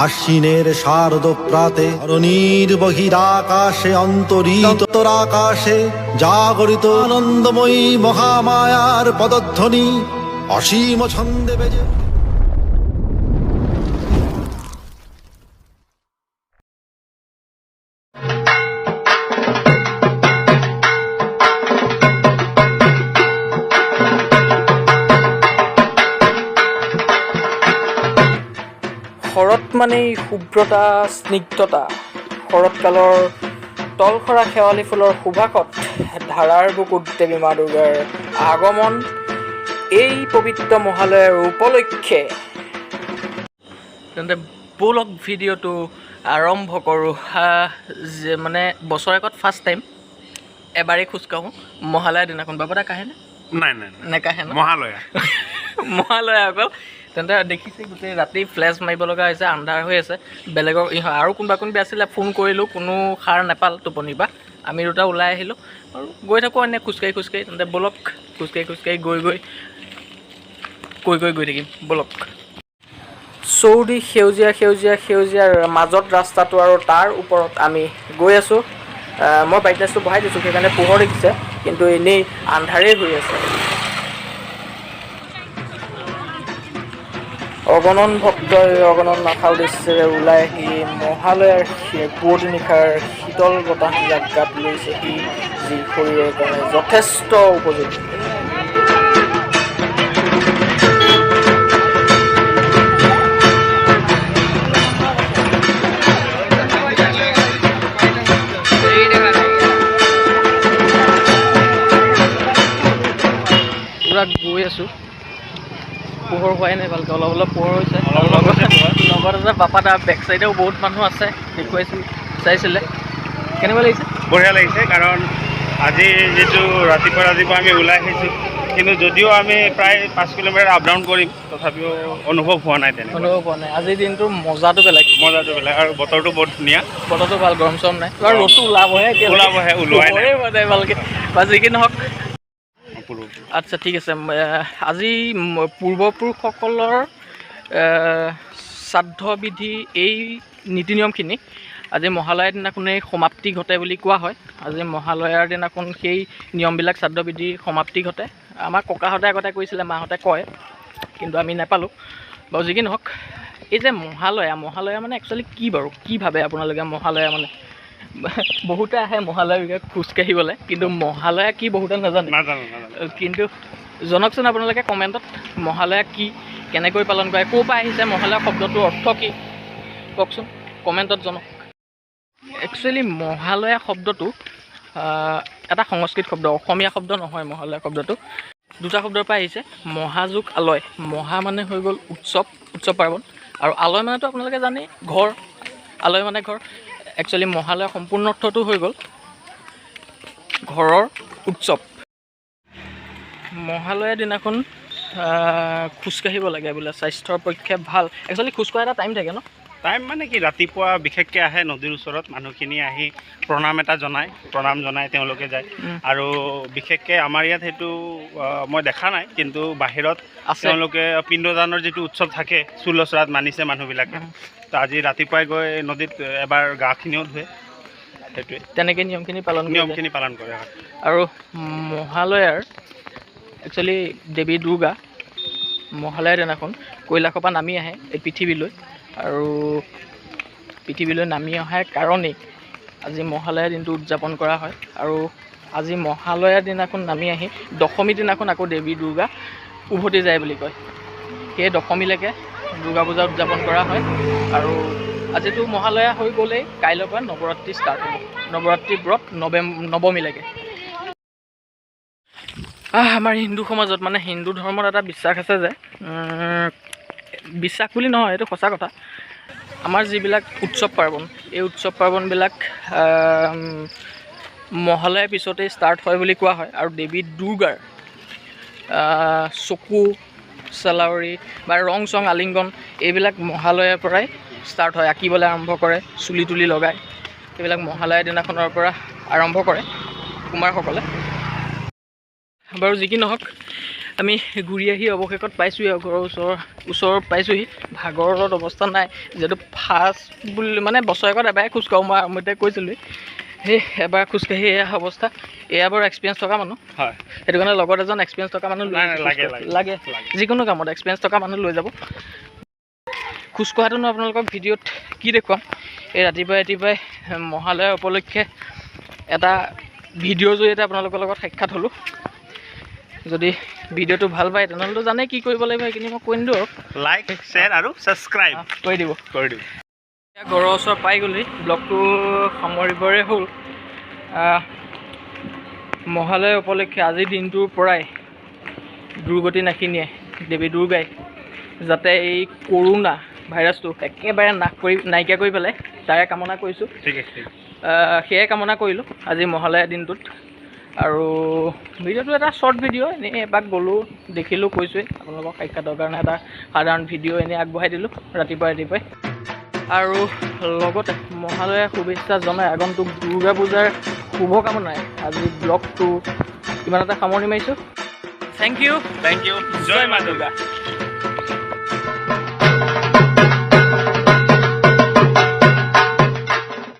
আশ্বিনেৰ শাৰদ প্ৰাতে অৰণীৰ বহিৰাকাশে অন্তৰাকাশে জাগৰিত আনন্দময়ী মহামায়াৰ পদধ্বনি অসীম ছন্দে বেজে শৰৎ মানেই শুভ্ৰতা স্নিগ্ধতা শৰৎকালৰ তলসৰা শেৱালি ফুলৰ সুভাষত ধাৰাৰ বুকুত দেৱী মা দুৰ্গাৰ আগমন এই পবিত্ৰ মহালয়াৰ উপলক্ষে তেন্তে ব'লক ভিডিঅ'টো আৰম্ভ কৰোঁ। মানে বছৰেকত ফাৰ্ষ্ট টাইম এবাৰেই খোজকাঢ়োঁ মহালয়াৰ দিনাখন। বাবা দা কাহেনে? নাই নেকাহে ন? মহালয়া অকল তেন্তে দেখিছে গোটেই ৰাতি ফ্লেছ মাৰিব লগা হৈছে, আন্ধাৰ হৈ আছে। বেলেগৰ আৰু কোনোবা আছিলে, ফোন কৰিলোঁ, কোনো সাৰ নাপাল টোপনিৰ পৰা। আমি দুটা ওলাই আহিলোঁ আৰু গৈ থাকোঁ এনেই খোজকাঢ়ি। তেন্তে ব'লক খোজকাঢ়ি গৈ থাকিম ব'লক। চৌদিশ সেউজীয়াৰ মাজত ৰাস্তাটো আৰু তাৰ ওপৰত আমি গৈ আছোঁ। মই ব্ৰাইটনেছটো বঢ়াই দিছোঁ, সেইকাৰণে পোহৰ দেখিছে, কিন্তু এনেই আন্ধাৰেই হৈ আছে। অগণন ভক্তই অগণন আশা উদ্দেশ্যেৰে ওলাই আহি মহালয়াৰ পুৱতি নিশাৰ শীতল বতাহ গাত লৈছেহি, যি শৰীৰৰ কাৰণে যথেষ্ট উপযোগী। পুৰা গৈ আছোঁ, পোহৰ হোৱাই নাই ভালকৈ, অলপ পোহৰ হৈছে। লগত আছে বাপা দা, বেক চাইডেও বহুত মানুহ আছে, দেখুৱাইছোঁ, চাইছিলে। কেনেকুৱা লাগিছে? বঢ়িয়া লাগিছে, কাৰণ আজি যিটো ৰাতিপুৱা আমি ওলাই আহিছোঁ, কিন্তু যদিও আমি প্ৰায় 5 কিলোমিটাৰ আপ ডাউন কৰিম, তথাপিও অনুভৱ হোৱা নাই। আজিৰ দিনটোৰ মজাটো বেলেগ আৰু বতৰটো বহুত ধুনীয়া, বতৰটো ভাল, গৰম চৰম নাই। আৰু ৰ'দটো ওলাবহে ওলোৱাই নাই ভালকৈ, বা যি কি নহওক। আচ্ছা, ঠিক আছে। আজি পূৰ্বপুৰুষসকলৰ শ্ৰাদ্ধ বিধি, এই নীতি নিয়মখিনি আজি মহালয়াৰ দিনাখনেই সমাপ্তি ঘটে বুলি কোৱা হয়। আজি মহালয়াৰ দিনাখন সেই নিয়মবিলাক, শ্ৰাদ্ধ বিধিৰ সমাপ্তি ঘটে। আমাৰ ককাহঁতে আগতে কৈছিলে, মাহঁতে কয়, কিন্তু আমি নাপালোঁ। বাৰু যি কি নহওক, এই যে মহালয়া মানে একচুৱেলি কি বাৰু? কি ভাবে আপোনালোকে মহালয়া মানে? বহুতে আহে মহালয়াৰ বিষয়ে খোজকাঢ়িবলৈ, কিন্তু মহালয়া কি বহুতে নাজানে। কিন্তু জনাওকচোন আপোনালোকে কমেণ্টত, মহালয়া কি, কেনেকৈ পালন কৰে, ক'ৰ পৰা আহিছে, মহালয়া শব্দটোৰ অৰ্থ কি, কওকচোন, কমেণ্টত জনাওক। একচুৱেলি মহালয়া শব্দটো এটা সংস্কৃত শব্দ, অসমীয়া শব্দ নহয়। মহালয়া শব্দটো দুটা শব্দৰ পৰা আহিছে, মহাযোগ আলয়। মহা মানে হৈ গ'ল উৎসৱ পাৰ্বণ, আৰু আলয় মানেতো আপোনালোকে জানেই, ঘৰ। আলয় মানে ঘৰ। একচুৱেলি মহালয়া সম্পূৰ্ণ অৰ্থটো হৈ গ'ল ঘৰৰ উৎসৱ। মহালয়াৰ দিনাখন খোজকাঢ়িব লাগে বোলে, স্বাস্থ্যৰ পক্ষে ভাল। একচুৱেলি খোজকঢ়া এটা টাইম থাকে ন? টাইম মানে কি, ৰাতিপুৱা বিশেষকৈ আহে নদীৰ ওচৰত মানুহখিনি, আহি প্ৰণাম জনাই তেওঁলোকে যায়। আৰু বিশেষকৈ আমাৰ ইয়াত সেইটো মই দেখা নাই, কিন্তু বাহিৰত তেওঁলোকে পিণ্ডদানৰ যিটো উৎসৱ থাকে, চুলচৰাত মানিছে মানুহবিলাকে। তো আজি ৰাতিপুৱাই গৈ নদীত এবাৰ গাখিনিও ধুৱে, সেইটোৱে। তেনেকৈ নিয়মখিনি পালন কৰে। আৰু মহালয়াৰ একচুৱেলি দেৱী দুৰ্গা মহালয়াৰ দিনাখন কৈলাশৰ পৰা নামি আহে এই পৃথিৱীলৈ, আৰু পৃথিৱীলৈ নামি অহাৰ কাৰণেই আজি মহালয়াৰ দিনটো উদযাপন কৰা হয়। আৰু আজি মহালয়াৰ দিনাখন নামি আহি দশমীৰ দিনাখন আকৌ দেৱী দুৰ্গা উভতি যায় বুলি কয়। সেই দশমীলৈকে দুৰ্গা পূজা উদযাপন কৰা হয়। আৰু আজিতো মহালয়া হৈ গ'লেই, কাইলৈৰ পৰা নৱৰাত্ৰি ষ্টাৰ্ট হ'ব। নৱৰাত্ৰি ব্ৰত নৱমীলৈকে। আমাৰ হিন্দু সমাজত, মানে হিন্দু ধৰ্মত এটা বিশ্বাস আছে যে, বিশ্বাস বুলি নহয়, এইটো সঁচা কথা, আমাৰ যিবিলাক উৎসৱ পাৰ্বণ, এই উৎসৱ পাৰ্বণবিলাক মহালয়াৰ পিছতেই ষ্টাৰ্ট হয় বুলি কোৱা হয়। আৰু দেৱী দুৰ্গাৰ চকু চেলাউৰি বা ৰং চং আলিংগন, এইবিলাক মহালয়াৰ পৰাই ষ্টাৰ্ট হয়। আঁকিবলৈ আৰম্ভ কৰে, চুলি তুলি লগায়, এইবিলাক মহালয়াৰ দিনাখনৰ পৰা আৰম্ভ কৰে কুমাৰসকলে। বাৰু যি কি নহওক, আমি ঘূৰি আহি অৱশেষত পাইছোঁহি আৰু ঘৰৰ ওচৰত পাইছোঁহি। ভাগৰত অৱস্থা নাই, যিহেতু ফাৰ্ষ্ট বুলি মানে বছৰেকত এবাৰে খোজকাঢ়োঁ, মই আৰম্ভতে কৈছিলোঁ। সেই এবাৰ খোজকাঢ়ি এয়া অৱস্থা। এয়া বৰ এক্সপিৰিয়েঞ্চ থকা মানুহ, হয়, সেইটো কাৰণে লগত এজন এক্সপিৰিয়েঞ্চ থকা মানুহ লাগে। যিকোনো কামত এক্সপিৰিয়েঞ্চ থকা মানুহ লৈ যাব। খোজকঢ়াটোনো আপোনালোকক ভিডিঅ'ত কি দেখুৱাম। এই ৰাতিপুৱাই মহালয়া উপলক্ষে এটা ভিডিঅ'ৰ জৰিয়তে আপোনালোকৰ লগত সাক্ষাৎ হ'লোঁ। যদি ভিডিঅ'টো ভাল পায় তেনেহ'লেতো জানেই কি কৰিব লাগিব, সেইখিনি মই কৈ নিদিওঁ আৰু লাইক, শ্বেয়াৰ আৰু ছাবস্ক্ৰাইব কৰি দিব। এতিয়া ঘৰৰ ওচৰ পাই গ'লেই ব্লগটো সামৰিবৰে হ'ল। মহালয়া উপলক্ষে আজিৰ দিনটোৰ পৰাই দুৰ্গতি নাশিনীয়ে দেৱী দুৰ্গাই যাতে এই কৰোণা ভাইৰাছটো একেবাৰে নাইকিয়া কৰি পেলাই তাৰে কামনা কৰিছোঁ। সেয়াই কামনা কৰিলোঁ আজি মহালয়া দিনটোত। আৰু ভিডিঅ'টো এটা শ্বৰ্ট ভিডিঅ', এনেই এপাক গ'লোঁ, দেখিলোঁ, কৈছোঁৱেই আপোনালোকক সাক্ষাতৰ কাৰণে এটা সাধাৰণ ভিডিঅ' এনেই আগবঢ়াই দিলোঁ ৰাতিপুৱাই। আৰু লগতে মহালয়া শুভেচ্ছা জনাই আগন্তুক দুৰ্গা পূজাৰ শুভকামনাই আজি ব্লগটো ইমানতে সামৰণি মাৰিছোঁ। Thank U. জয় মা দুৰ্গা।